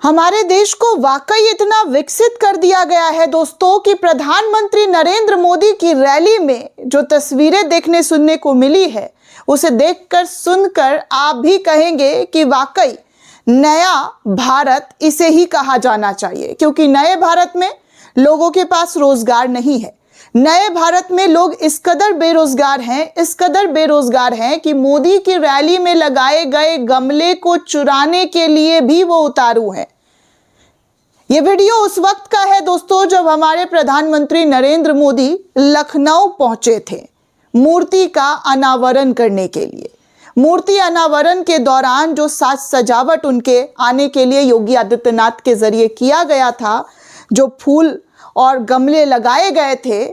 हमारे देश को वाकई इतना विकसित कर दिया गया है दोस्तों कि प्रधानमंत्री नरेंद्र मोदी की रैली में जो तस्वीरें देखने सुनने को मिली है, उसे देखकर सुनकर आप भी कहेंगे कि वाकई नया भारत इसे ही कहा जाना चाहिए। क्योंकि नए भारत में लोगों के पास रोजगार नहीं है। नए भारत में लोग इस कदर बेरोजगार हैं कि मोदी की रैली में लगाए गए गमले को चुराने के लिए भी वो उतारू हैं। ये वीडियो उस वक्त का है दोस्तों जब हमारे प्रधानमंत्री नरेंद्र मोदी लखनऊ पहुंचे थे मूर्ति का अनावरण करने के लिए। मूर्ति अनावरण के दौरान जो साज सजावट उनके आने के लिए योगी आदित्यनाथ के जरिए किया गया था, जो फूल और गमले लगाए गए थे,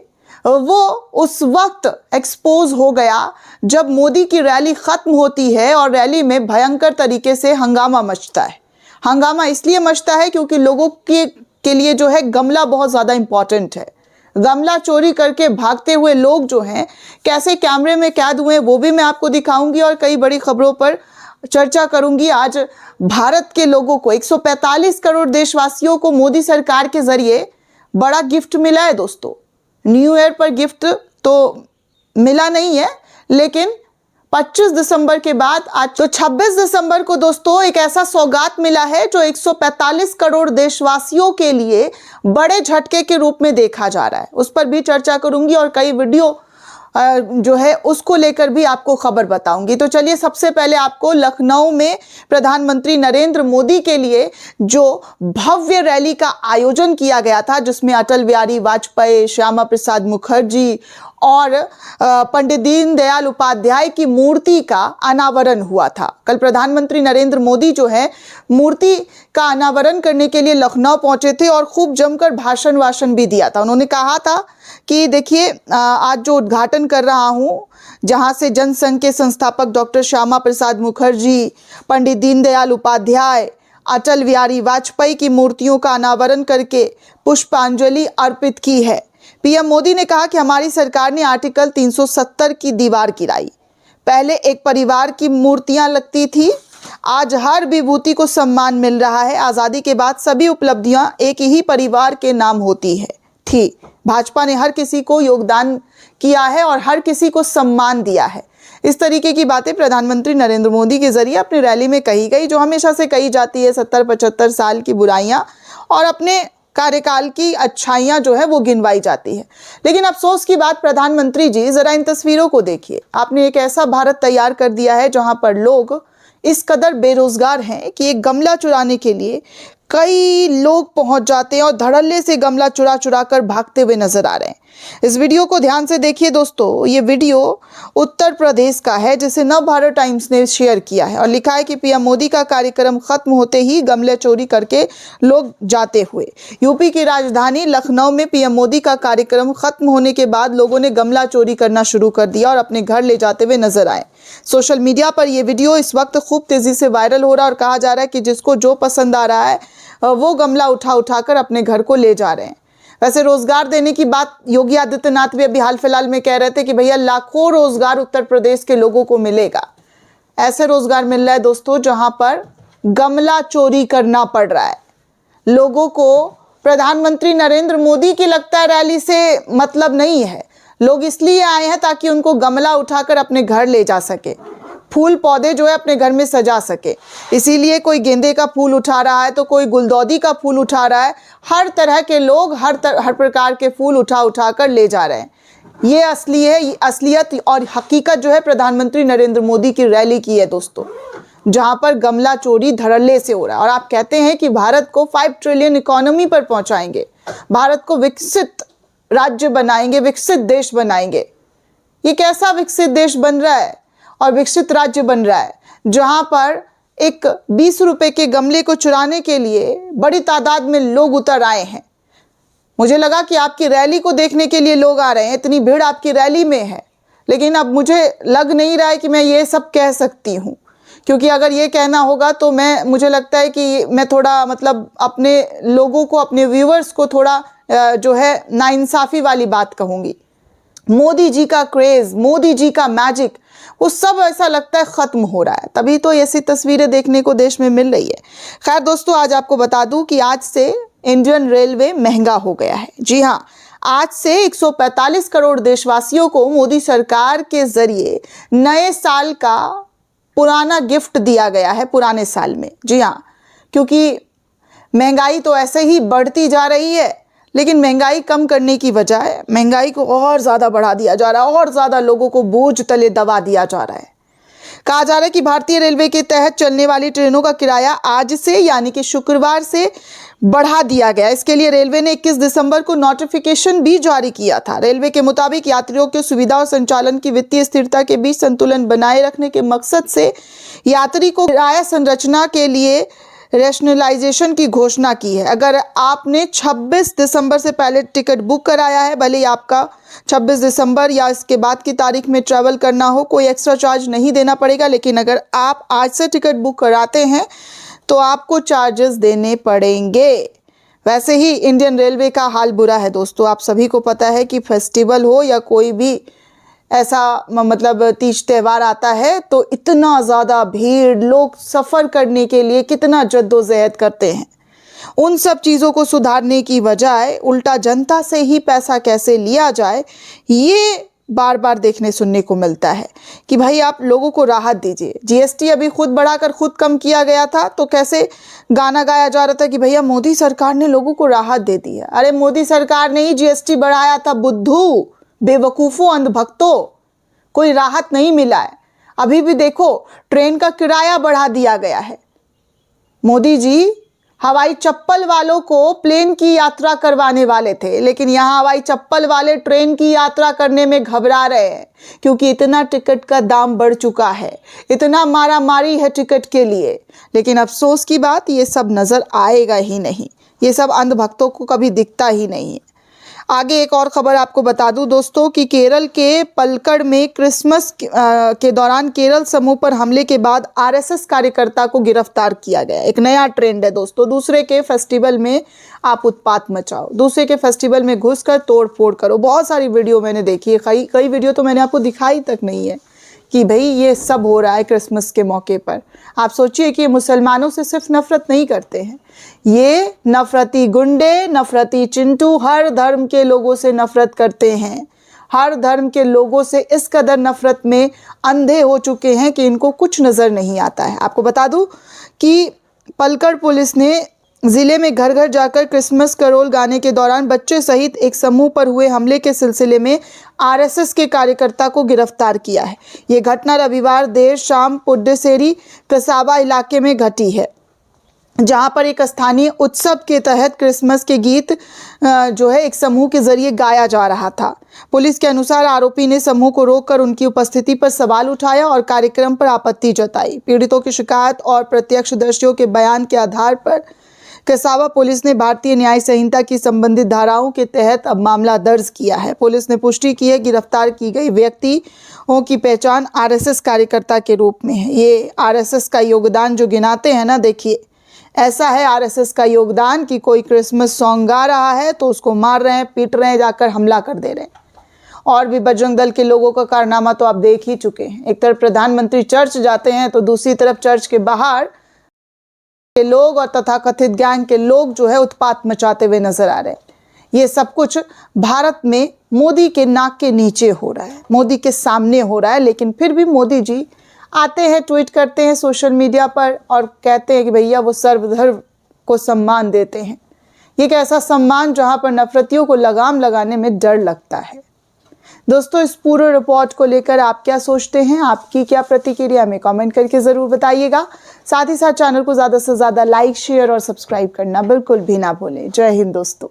वो उस वक्त एक्सपोज हो गया जब मोदी की रैली खत्म होती है और रैली में भयंकर तरीके से हंगामा मचता है। हंगामा इसलिए मचता है क्योंकि लोगों के लिए जो है गमला बहुत ज़्यादा इंपॉर्टेंट है। गमला चोरी करके भागते हुए लोग जो हैं कैसे कैमरे में कैद हुए वो भी मैं आपको दिखाऊंगी और कई बड़ी खबरों पर चर्चा करूंगी। आज भारत के लोगों को 145 करोड़ देशवासियों को मोदी सरकार के जरिए बड़ा गिफ्ट मिला है दोस्तों। न्यू ईयर पर गिफ्ट तो मिला नहीं है, लेकिन 25 दिसंबर के बाद आज तो 26 दिसंबर को दोस्तों एक ऐसा सौगात मिला है जो 145 करोड़ देशवासियों के लिए बड़े झटके के रूप में देखा जा रहा है। उस पर भी चर्चा करूंगी और कई वीडियो जो है उसको लेकर भी आपको खबर बताऊंगी। तो चलिए सबसे पहले आपको लखनऊ में प्रधानमंत्री नरेंद्र मोदी के लिए जो भव्य रैली का आयोजन किया गया था, जिसमें अटल बिहारी वाजपेयी, श्यामा प्रसाद मुखर्जी और पंडित दीनदयाल उपाध्याय की मूर्ति का अनावरण हुआ था। कल प्रधानमंत्री नरेंद्र मोदी जो है मूर्ति का अनावरण करने के लिए लखनऊ पहुंचे थे और खूब जमकर भाषण भी दिया था। उन्होंने कहा था कि देखिए आज जो उद्घाटन कर रहा हूं, जहां से जनसंघ के संस्थापक डॉक्टर श्यामा प्रसाद मुखर्जी, पंडित दीनदयाल उपाध्याय, अटल बिहारी वाजपेयी की मूर्तियों का अनावरण करके पुष्पांजलि अर्पित की है। पीएम मोदी ने कहा कि हमारी सरकार ने आर्टिकल 370 की दीवार गिराई। पहले एक परिवार की मूर्तियां लगती थी, आज हर विभूति को सम्मान मिल रहा है। आज़ादी के बाद सभी उपलब्धियां एक ही परिवार के नाम होती थी। भाजपा ने हर किसी को योगदान किया है और हर किसी को सम्मान दिया है। इस तरीके की बातें प्रधानमंत्री नरेंद्र मोदी के जरिए अपनी रैली में कही गई, जो हमेशा से कही जाती है। 70-75 साल की बुराइयां और अपने कार्यकाल की अच्छाइयां जो है वो गिनवाई जाती है। लेकिन अफसोस की बात प्रधानमंत्री जी, जरा इन तस्वीरों को देखिए। आपने एक ऐसा भारत तैयार कर दिया है जहां पर लोग इस कदर बेरोजगार हैं कि एक गमला चुराने के लिए कई लोग पहुंच जाते हैं और धड़ल्ले से गमला चुरा कर भागते हुए नजर आ रहे हैं। इस वीडियो को ध्यान से देखिए दोस्तों। ये वीडियो उत्तर प्रदेश का है, जिसे नवभारत टाइम्स ने शेयर किया है और लिखा है कि पीएम मोदी का कार्यक्रम खत्म होते ही गमले चोरी करके लोग जाते हुए। यूपी की राजधानी लखनऊ में पीएम मोदी का कार्यक्रम खत्म होने के बाद लोगों ने गमला चोरी करना शुरू कर दिया और अपने घर ले जाते हुए नजर आए। सोशल मीडिया पर यह वीडियो इस वक्त खूब तेजी से वायरल हो रहा है और कहा जा रहा है कि जिसको जो पसंद आ रहा है वो गमला उठाकर अपने घर को ले जा रहे हैं। वैसे रोजगार देने की बात योगी आदित्यनाथ भी अभी हाल फिलहाल में कह रहे थे कि भैया लाखों रोजगार उत्तर प्रदेश के लोगों को मिलेगा। ऐसे रोजगार मिल रहा है दोस्तों जहां पर गमला चोरी करना पड़ रहा है लोगों को। प्रधानमंत्री नरेंद्र मोदी की लगता है रैली से मतलब नहीं है। लोग इसलिए आए हैं ताकि उनको गमला उठाकर अपने घर ले जा सके, फूल पौधे जो है अपने घर में सजा सके। इसीलिए कोई गेंदे का फूल उठा रहा है तो कोई गुलदौदी का फूल उठा रहा है। हर तरह के लोग हर प्रकार के फूल उठा कर ले जा रहे हैं। ये असलियत और हकीकत जो है प्रधानमंत्री नरेंद्र मोदी की रैली की है दोस्तों, जहां पर गमला चोरी धड़ल्ले से हो रहा है। और आप कहते हैं कि भारत को 5 ट्रिलियन इकोनॉमी पर पहुंचाएंगे, भारत को विकसित राज्य बनाएंगे, विकसित देश बनाएंगे। ये कैसा विकसित देश बन रहा है और विकसित राज्य बन रहा है जहां पर एक 20 रुपए के गमले को चुराने के लिए बड़ी तादाद में लोग उतर आए हैं। मुझे लगा कि आपकी रैली को देखने के लिए लोग आ रहे हैं, इतनी भीड़ आपकी रैली में है। लेकिन अब मुझे लग नहीं रहा है कि मैं ये सब कह सकती हूँ, क्योंकि अगर ये कहना होगा तो मुझे लगता है कि मैं थोड़ा मतलब अपने लोगों को, अपने व्यूअर्स को थोड़ा जो है नाइंसाफ़ी वाली बात कहूँगी। मोदी जी का क्रेज, मोदी जी का मैजिक, वो सब ऐसा लगता है खत्म हो रहा है। तभी तो ऐसी तस्वीरें देखने को देश में मिल रही है। खैर दोस्तों, आज आपको बता दूं कि आज से इंडियन रेलवे महंगा हो गया है। जी हाँ, आज से 145 करोड़ देशवासियों को मोदी सरकार के जरिए नए साल का पुराना गिफ्ट दिया गया है पुराने साल में। जी हाँ, क्योंकि महंगाई तो ऐसे ही बढ़ती जा रही है, लेकिन महंगाई कम करने की बजाय महंगाई को और ज़्यादा बढ़ा दिया जा रहा है, और ज़्यादा लोगों को बोझ तले दबा दिया जा रहा है। कहा जा रहा है कि भारतीय रेलवे के तहत चलने वाली ट्रेनों का किराया आज से यानी कि शुक्रवार से बढ़ा दिया गया। इसके लिए रेलवे ने 21 दिसंबर को नोटिफिकेशन भी जारी किया था। रेलवे के मुताबिक यात्रियों की सुविधा और संचालन की वित्तीय स्थिरता के बीच संतुलन बनाए रखने के मकसद से यात्री को किराया संरचना के लिए रैशनलाइजेशन की घोषणा की है। अगर आपने 26 दिसंबर से पहले टिकट बुक कराया है, भले ही आपका 26 दिसंबर या इसके बाद की तारीख में ट्रैवल करना हो, कोई एक्स्ट्रा चार्ज नहीं देना पड़ेगा। लेकिन अगर आप आज से टिकट बुक कराते हैं तो आपको चार्जेस देने पड़ेंगे। वैसे ही इंडियन रेलवे का हाल बुरा है दोस्तों। आप सभी को पता है कि फेस्टिवल हो या कोई भी ऐसा मतलब तीज त्यौहार आता है तो इतना ज़्यादा भीड़, लोग सफ़र करने के लिए कितना जद्दोजहद करते हैं। उन सब चीज़ों को सुधारने की बजाय उल्टा जनता से ही पैसा कैसे लिया जाए, ये बार बार देखने सुनने को मिलता है कि भाई आप लोगों को राहत दीजिए। जीएसटी अभी खुद बढ़ाकर खुद कम किया गया था, तो कैसे गाना गाया जा रहा था कि भैया मोदी सरकार ने लोगों को राहत दे दी है। अरे मोदी सरकार ने ही जीएसटी बढ़ाया था, बुद्धू, बेवकूफ़ों, अंधभक्तों, कोई राहत नहीं मिला है। अभी भी देखो ट्रेन का किराया बढ़ा दिया गया है। मोदी जी हवाई चप्पल वालों को प्लेन की यात्रा करवाने वाले थे, लेकिन यहाँ हवाई चप्पल वाले ट्रेन की यात्रा करने में घबरा रहे हैं, क्योंकि इतना टिकट का दाम बढ़ चुका है, इतना मारा मारी है टिकट के लिए। लेकिन अफसोस की बात, ये सब नज़र आएगा ही नहीं, ये सब अंधभक्तों को कभी दिखता ही नहीं है। आगे एक और खबर आपको बता दूं दोस्तों कि केरल के पलक्कड़ में क्रिसमस के दौरान केरल समूह पर हमले के बाद आरएसएस कार्यकर्ता को गिरफ्तार किया गया। एक नया ट्रेंड है दोस्तों, दूसरे के फेस्टिवल में आप उत्पात मचाओ, दूसरे के फेस्टिवल में घुसकर तोड़ फोड़ करो। बहुत सारी वीडियो मैंने देखी है, कई वीडियो तो मैंने आपको दिखाई तक नहीं है कि भाई ये सब हो रहा है क्रिसमस के मौके पर। आप सोचिए कि ये मुसलमानों से सिर्फ नफरत नहीं करते हैं, ये नफरती गुंडे, नफरती चिंटू हर धर्म के लोगों से नफरत करते हैं। हर धर्म के लोगों से इस कदर नफरत में अंधे हो चुके हैं कि इनको कुछ नज़र नहीं आता है। आपको बता दूं कि पलक्कड़ पुलिस ने जिले में घर घर जाकर क्रिसमस कैरोल गाने के दौरान बच्चे सहित एक समूह पर हुए हमले के सिलसिले में आरएसएस के कार्यकर्ता को गिरफ्तार किया है। ये घटना रविवार देर शाम पुडुचेरी कसाबा इलाके में घटी है, जहां पर एक स्थानीय उत्सव के तहत क्रिसमस के गीत जो है एक समूह के जरिए गाया जा रहा था। पुलिस के अनुसार आरोपी ने समूह को रोककर उनकी उपस्थिति पर सवाल उठाया और कार्यक्रम पर आपत्ति जताई। पीड़ितों की शिकायत और प्रत्यक्षदर्शियों के बयान के आधार पर कसाबा पुलिस ने भारतीय न्याय संहिता की संबंधित धाराओं के तहत अब मामला दर्ज किया है। पुलिस ने पुष्टि की है गिरफ्तार की गई व्यक्तियों की पहचान आरएसएस कार्यकर्ता के रूप में है। ये आरएसएस का योगदान जो गिनाते हैं ना, देखिए ऐसा है आरएसएस का योगदान कि कोई क्रिसमस सॉन्ग गा रहा है तो उसको मार रहे हैं, पीट रहे हैं, जाकर हमला कर दे रहे हैं। और भी बजरंग दल के लोगों का कारनामा तो आप देख ही चुके हैं। एक तरफ प्रधानमंत्री चर्च जाते हैं तो दूसरी तरफ चर्च के बाहर के लोग और तथाकथित गैंग के लोग जो है उत्पात मचाते हुए नजर आ रहे हैं। ये सब कुछ भारत में मोदी के नाक के नीचे हो रहा है, मोदी के सामने हो रहा है। लेकिन फिर भी मोदी जी आते हैं, ट्वीट करते हैं सोशल मीडिया पर और कहते हैं कि भैया वो सर्वधर्म को सम्मान देते हैं। ये एक ऐसा सम्मान जहां पर नफरतियों को लगाम लगाने में डर लगता है। दोस्तों, इस पूरे रिपोर्ट को लेकर आप क्या सोचते हैं, आपकी क्या प्रतिक्रिया में कमेंट करके ज़रूर बताइएगा। साथ ही साथ चैनल को ज़्यादा से ज़्यादा लाइक, शेयर और सब्सक्राइब करना बिल्कुल भी ना भूलें। जय हिंद दोस्तों।